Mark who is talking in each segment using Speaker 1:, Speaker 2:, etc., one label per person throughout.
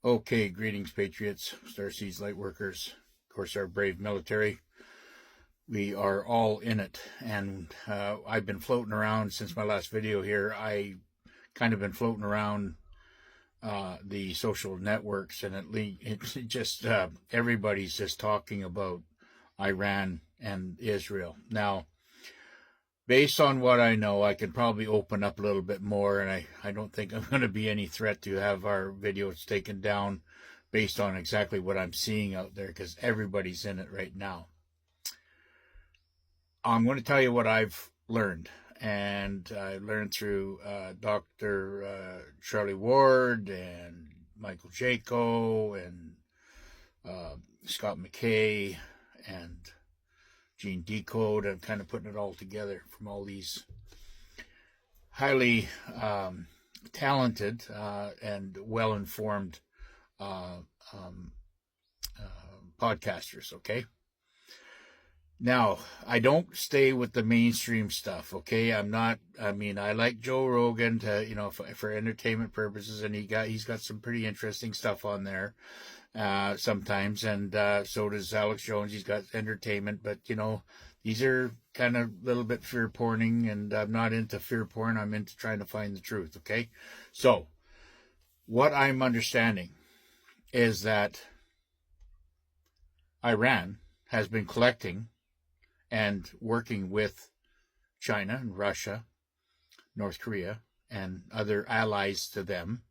Speaker 1: Okay, greetings, Patriots, Starseeds Lightworkers, of course, our brave military. We are all in it, and I've been floating around since my last video here. I kind of been floating around the social networks, and it's just everybody's just talking about Iran and Israel. Now, based on what I know, I can probably open up a little bit more, and I don't think I'm going to be any threat to have our videos taken down based on exactly what I'm seeing out there, because everybody's in it right now. I'm going to tell you what I've learned, and I learned through Dr. Charlie Ward and Michael Jaco and Scott McKay and Gene Decode. I'm kind of putting it all together from all these highly talented and well-informed podcasters, okay? Now, I don't stay with the mainstream stuff, okay? I like Joe Rogan to, for entertainment purposes, and he's got some pretty interesting stuff on there sometimes, and so does Alex Jones. He's got entertainment, but, these are kind of a little bit fear porning, and I'm not into fear porn. I'm into trying to find the truth, okay? So, what I'm understanding is that Iran has been collecting and working with China and Russia, North Korea, and other allies to them.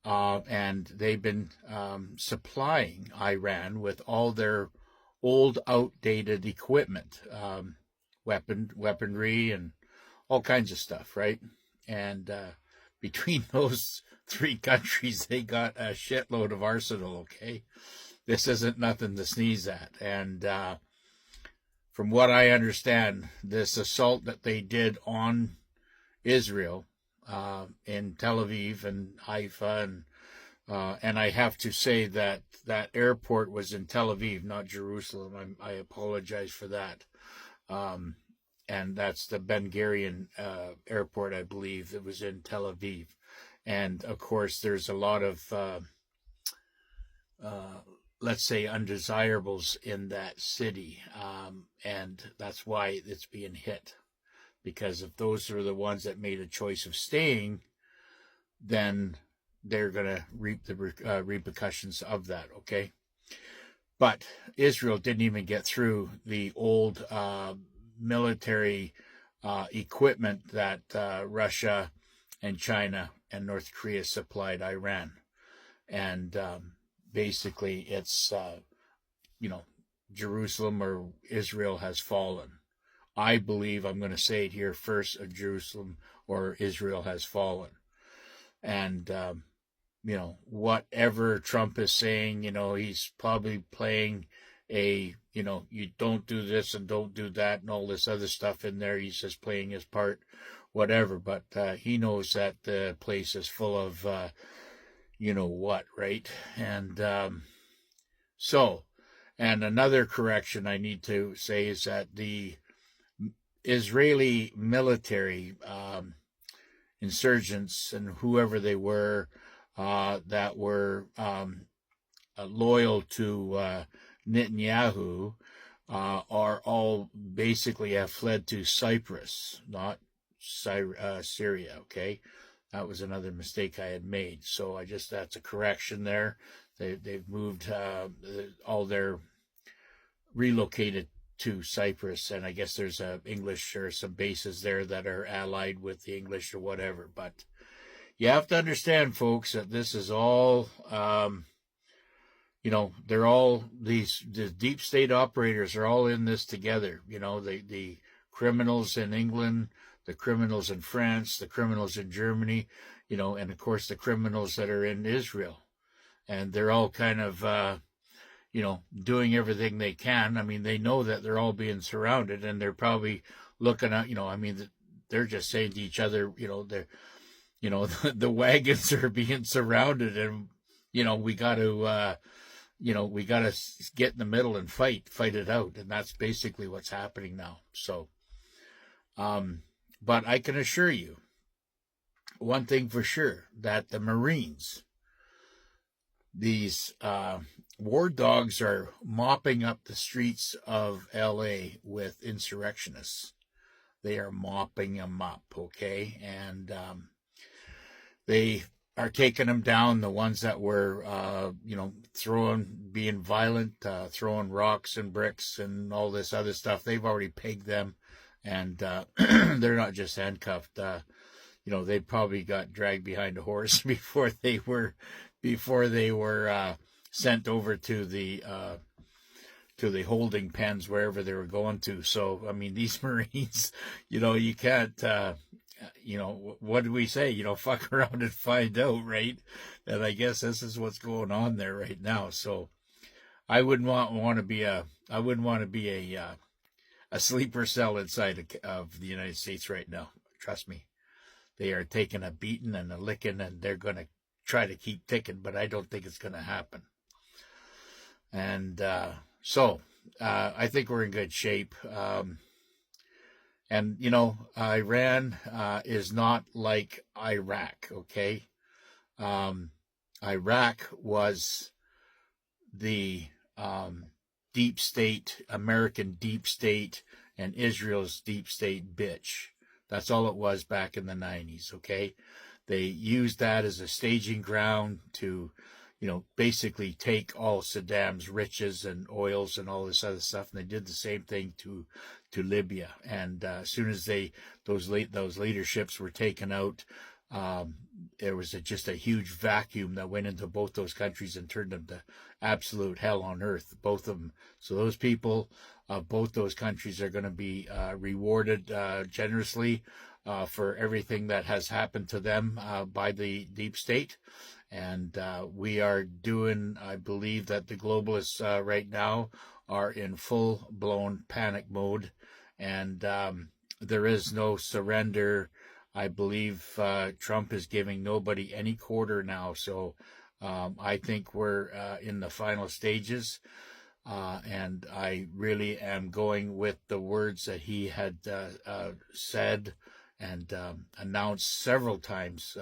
Speaker 1: And they've been supplying Iran with all their old, outdated equipment, weaponry, and all kinds of stuff, right? And between those three countries, they got a shitload of arsenal, okay? This isn't nothing to sneeze at. And from what I understand, this assault that they did on Israel in Tel Aviv and Haifa, and I have to say that that airport was in Tel Aviv, not Jerusalem. I apologize for that. And that's the Ben Gurion airport, I believe. It was in Tel Aviv. And, of course, there's a lot of let's say, undesirables in that city. And that's why it's being hit. Because if those are the ones that made a choice of staying, then they're going to reap the repercussions of that, okay? But Israel didn't even get through the old military equipment that Russia and China and North Korea supplied Iran. And basically, it's, Jerusalem or Israel has fallen. I believe, I'm going to say it here first, Jerusalem or Israel has fallen. And, whatever Trump is saying, he's probably playing you don't do this and don't do that and all this other stuff in there. He's just playing his part, whatever. But he knows that the place is full of what, right? And and another correction I need to say is that the Israeli military insurgents and whoever they were that were loyal to Netanyahu are all basically have fled to Cyprus, not Syria, okay? That was another mistake I had made. So that's a correction there. They've moved all their relocated to Cyprus, and I guess there's English or some bases there that are allied with the English or whatever. But you have to understand, folks, that this is all, they're all the deep state operators are all in this together. The criminals in England, the criminals in France, the criminals in Germany, and of course the criminals that are in Israel. And they're all kind of, doing everything they can. I mean, they know that they're all being surrounded, and they're probably looking at, they're just saying to each other, they're, the wagons are being surrounded, and, we got to, we got to get in the middle and fight it out. And that's basically what's happening now. So, but I can assure you one thing for sure, that the Marines these war dogs are mopping up the streets of LA with insurrectionists. They are mopping them up, okay? And they are taking them down, the ones that were, being violent, throwing rocks and bricks and all this other stuff. They've already pegged them, and they're not just handcuffed. They probably got dragged behind a horse before they were sent over to the holding pens wherever they were going to. So, I mean, these Marines, you can't, what do we say? Fuck around and find out, right? And I guess this is what's going on there right now. So, I wouldn't want to be a sleeper cell inside of the United States right now. Trust me. They are taking a beating and a licking, and they're going to try to keep ticking, but I don't think it's going to happen. And so I think we're in good shape. And, Iran is not like Iraq, okay? Iraq was the deep state, American deep state, and Israel's deep state bitch. That's all it was back in the 90s, okay? They used that as a staging ground to, basically take all Saddam's riches and oils and all this other stuff. And they did the same thing to Libya. And as soon as those leaderships were taken out, there was just a huge vacuum that went into both those countries and turned them to absolute hell on earth, both of them. So those people of both those countries are going to be rewarded generously for everything that has happened to them by the deep state. And we are doing, I believe that the globalists right now are in full-blown panic mode, and there is no surrender. I believe Trump is giving nobody any quarter now. So I think we're in the final stages. And I really am going with the words that he had said and announced several times,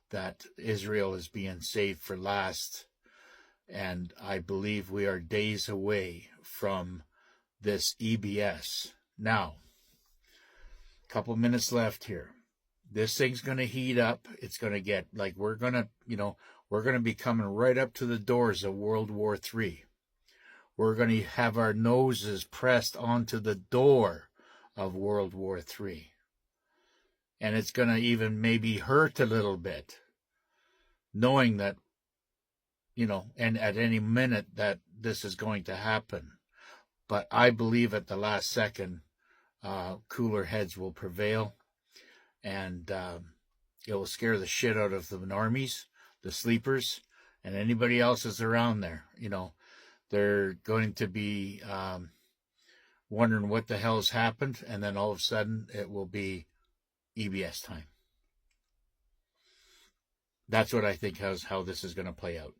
Speaker 1: that Israel is being saved for last. And I believe we are days away from this EBS. Now, a couple minutes left here. This thing's going to heat up. It's going to get like we're going to be coming right up to the doors of World War III. We're going to have our noses pressed onto the door of World War III. And it's going to even maybe hurt a little bit, knowing that, and at any minute that this is going to happen. But I believe at the last second, cooler heads will prevail, and it will scare the shit out of the normies, the sleepers, and anybody else that's around there. They're going to be wondering what the hell's happened, and then all of a sudden it will be EBS time. That's what I think how this is going to play out.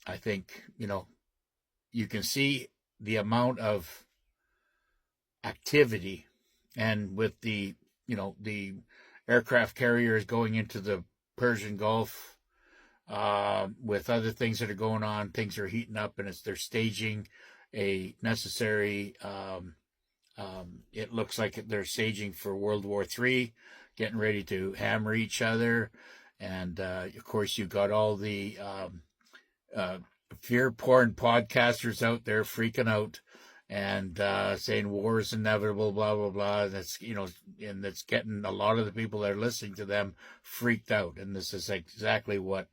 Speaker 1: I think, you can see the amount of activity, and with the aircraft carriers going into the Persian Gulf, with other things that are going on, things are heating up, and they're staging a necessary, it looks like they're staging for World War III, getting ready to hammer each other. And, of course, you got all the fear porn podcasters out there freaking out and saying war is inevitable, blah, blah, blah. That's, and that's getting a lot of the people that are listening to them freaked out. And this is exactly what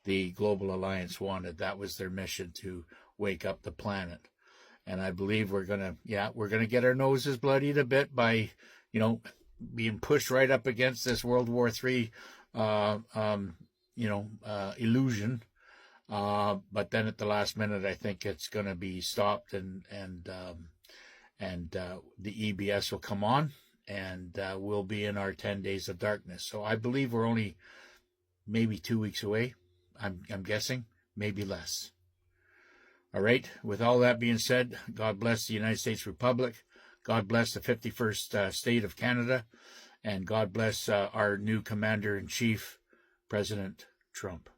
Speaker 1: the Global Alliance wanted. That was their mission, to wake up the planet. And I believe we're going to get our noses bloodied a bit by, being pushed right up against this World War III, illusion. But then at the last minute, I think it's going to be stopped, and the EBS will come on, and we'll be in our 10 days of darkness. So I believe we're only maybe 2 weeks away. I'm guessing, maybe less. All right. With all that being said, God bless the United States Republic. God bless the 51st state of Canada, and God bless our new Commander-in-Chief, President Trump.